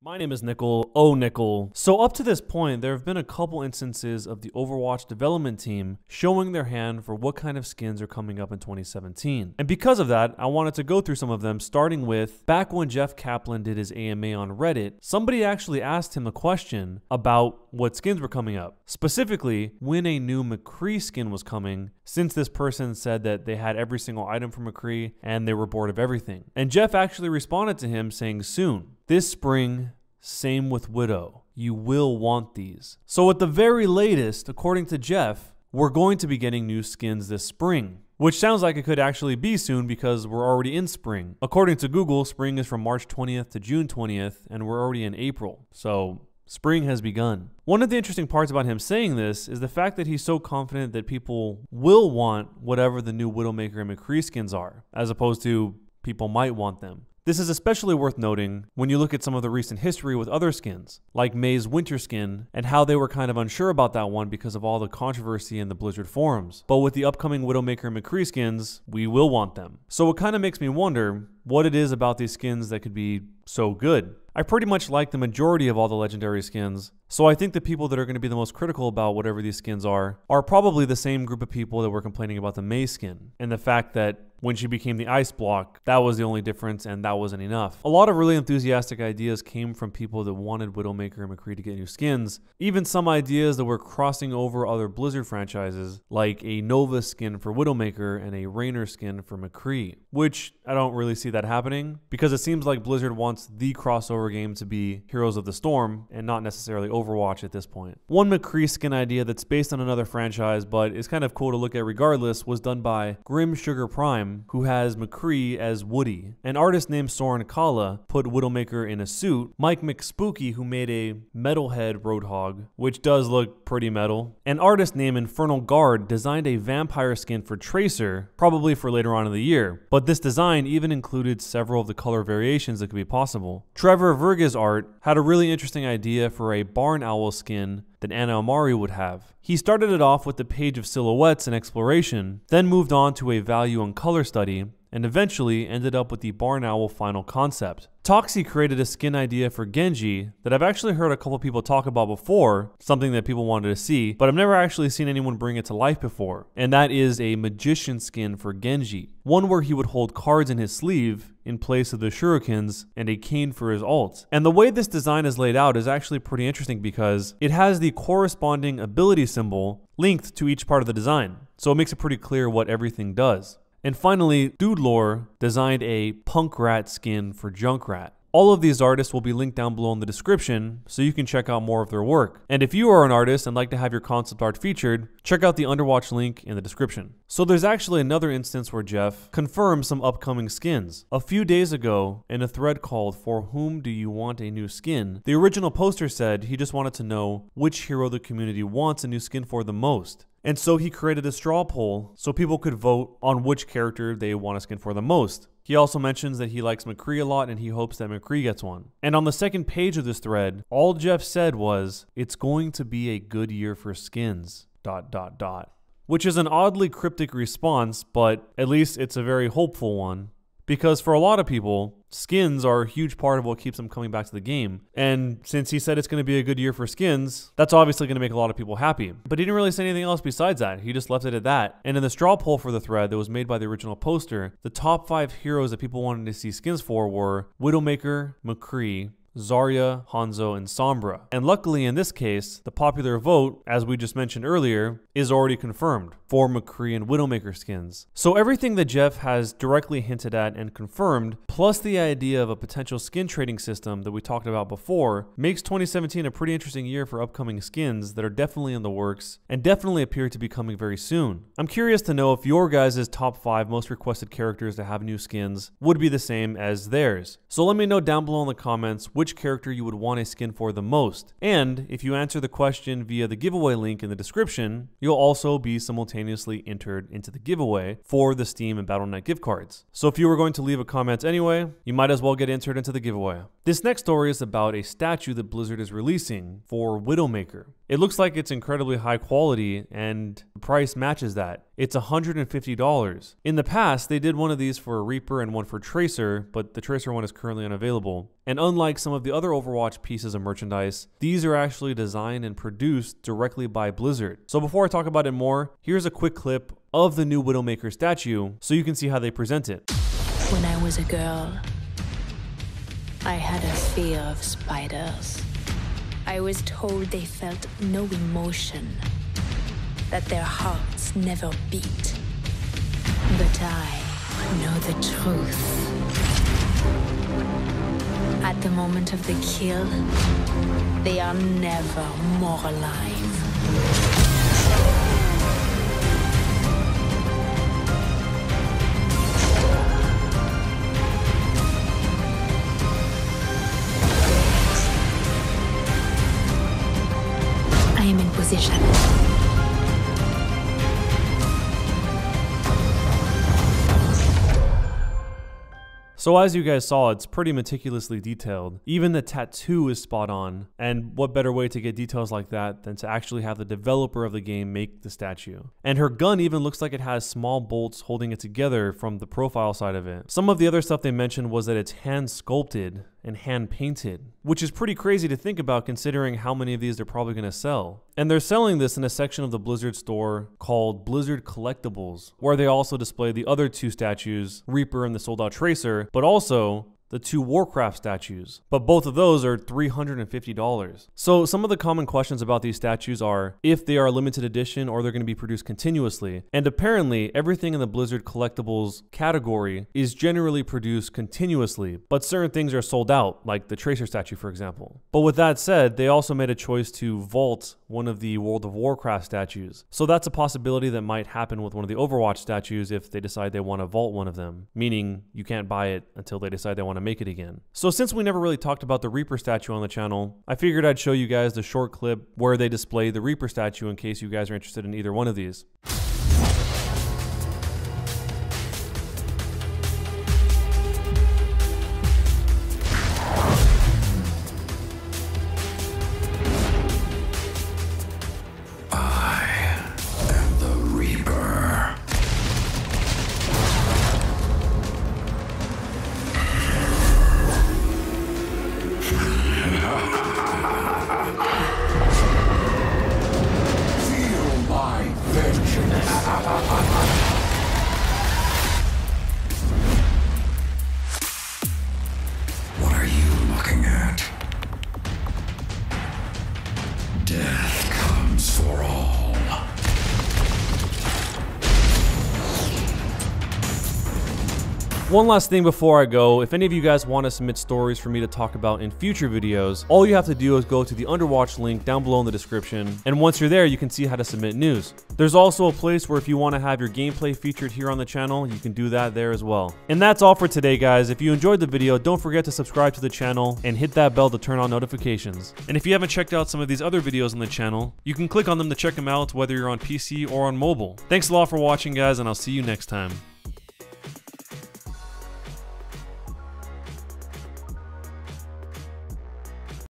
My name is Nickel. Oh, Nickel. So up to this point, there have been a couple instances of the Overwatch development team showing their hand for what kind of skins are coming up in 2017. And because of that, I wanted to go through some of them, starting with back when Jeff Kaplan did his AMA on Reddit, somebody actually asked him a question about what skins were coming up. Specifically, when a new McCree skin was coming, since this person said that they had every single item for McCree and they were bored of everything. And Jeff actually responded to him saying soon. This spring, same with Widow. You will want these. So at the very latest, according to Jeff, we're going to be getting new skins this spring. Which sounds like it could actually be soon because we're already in spring. According to Google, spring is from March 20th to June 20th, and we're already in April. So spring has begun. One of the interesting parts about him saying this is the fact that he's so confident that people will want whatever the new Widowmaker and McCree skins are, as opposed to people might want them. This is especially worth noting when you look at some of the recent history with other skins, like May's winter skin, and how they were kind of unsure about that one because of all the controversy in the Blizzard forums. But with the upcoming Widowmaker and McCree skins, we will want them. So it kind of makes me wonder what it is about these skins that could be so good. I pretty much like the majority of all the legendary skins, so I think the people that are going to be the most critical about whatever these skins are probably the same group of people that were complaining about the May skin, and the fact that when she became the ice block, that was the only difference and that wasn't enough. A lot of really enthusiastic ideas came from people that wanted Widowmaker and McCree to get new skins, even some ideas that were crossing over other Blizzard franchises, like a Nova skin for Widowmaker and a Raynor skin for McCree, which I don't really see that happening, because it seems like Blizzard wants the crossover game to be Heroes of the Storm and not necessarily Overwatch at this point. One McCree skin idea that's based on another franchise but is kind of cool to look at regardless was done by Grim Sugar Prime, who has McCree as Woody. An artist named Soren Kalla put Widowmaker in a suit. Mike McSpooky, who made a Metalhead Roadhog, which does look pretty metal. An artist named Infernal Guard designed a vampire skin for Tracer, probably for later on in the year, but this design even included several of the color variations that could be possible. Trevor Verga's art had a really interesting idea for a barn owl skin that Anna Amari would have. He started it off with the page of silhouettes and exploration, then moved on to a value and color study, and eventually ended up with the barn owl final concept. Toxie created a skin idea for Genji that I've actually heard a couple people talk about before, something that people wanted to see, but I've never actually seen anyone bring it to life before, and that is a magician skin for Genji. One where he would hold cards in his sleeve in place of the shurikens and a cane for his ult. And the way this design is laid out is actually pretty interesting because it has the corresponding ability symbol linked to each part of the design, so it makes it pretty clear what everything does. And finally, Dude Lore designed a Punk Rat skin for Junkrat. All of these artists will be linked down below in the description so you can check out more of their work. And if you are an artist and like to have your concept art featured, check out the Underwatch link in the description. So there's actually another instance where Jeff confirmed some upcoming skins. A few days ago, in a thread called "For Whom Do You Want a New Skin?", the original poster said he just wanted to know which hero the community wants a new skin for the most. And so he created a straw poll so people could vote on which character they want a skin for the most. He also mentions that he likes McCree a lot and he hopes that McCree gets one. And on the second page of this thread, all Jeff said was, "It's going to be a good year for skins, ... Which is an oddly cryptic response, but at least it's a very hopeful one. Because for a lot of people, skins are a huge part of what keeps them coming back to the game. And since he said it's going to be a good year for skins, that's obviously going to make a lot of people happy. But he didn't really say anything else besides that. He just left it at that. And in the straw poll for the thread that was made by the original poster, the top 5 heroes that people wanted to see skins for were Widowmaker, McCree, Zarya, Hanzo, and Sombra. And luckily in this case, the popular vote, as we just mentioned earlier, is already confirmed for McCree and Widowmaker skins. So everything that Jeff has directly hinted at and confirmed, plus the idea of a potential skin trading system that we talked about before, makes 2017 a pretty interesting year for upcoming skins that are definitely in the works and definitely appear to be coming very soon. I'm curious to know if your guys' top 5 most requested characters to have new skins would be the same as theirs. So let me know down below in the comments which character you would want a skin for the most. And if you answer the question via the giveaway link in the description, you'll also be simultaneously entered into the giveaway for the Steam and Battle.net gift cards. So if you were going to leave a comment anyway, you might as well get entered into the giveaway. This next story is about a statue that Blizzard is releasing for Widowmaker. It looks like it's incredibly high quality and the price matches that. It's $150. In the past, they did one of these for a Reaper and one for Tracer, but the Tracer one is currently unavailable. And unlike some of the other Overwatch pieces of merchandise, these are actually designed and produced directly by Blizzard. So before I talk about it more, here's a quick clip of the new Widowmaker statue so you can see how they present it. When I was a girl, I had a fear of spiders. I was told they felt no emotion, that their hearts never beat. But I know the truth. At the moment of the kill, they are never more alive. I am in position. So as you guys saw, it's pretty meticulously detailed. Even the tattoo is spot on. And what better way to get details like that than to actually have the developer of the game make the statue. And her gun even looks like it has small bolts holding it together from the profile side of it. Some of the other stuff they mentioned was that it's hand sculpted and hand painted, which is pretty crazy to think about considering how many of these they're probably going to sell. And they're selling this in a section of the Blizzard store called Blizzard Collectibles, where they also display the other two statues, Reaper and the Sold Out Tracer, but also the two Warcraft statues, but both of those are $350. So some of the common questions about these statues are if they are limited edition or they're going to be produced continuously. And apparently everything in the Blizzard Collectibles category is generally produced continuously, but certain things are sold out, like the Tracer statue, for example. But with that said, they also made a choice to vault one of the World of Warcraft statues. So that's a possibility that might happen with one of the Overwatch statues if they decide they want to vault one of them, meaning you can't buy it until they decide they want to make it again. So since we never really talked about the Reaper statue on the channel, I figured I'd show you guys the short clip where they display the Reaper statue in case you guys are interested in either one of these. What are you looking at? Death comes for all. One last thing before I go, if any of you guys want to submit stories for me to talk about in future videos, all you have to do is go to the Underwatch link down below in the description, and once you're there, you can see how to submit news. There's also a place where if you want to have your gameplay featured here on the channel, you can do that there as well. And that's all for today, guys. If you enjoyed the video, don't forget to subscribe to the channel and hit that bell to turn on notifications. And if you haven't checked out some of these other videos on the channel, you can click on them to check them out whether you're on PC or on mobile. Thanks a lot for watching, guys, and I'll see you next time.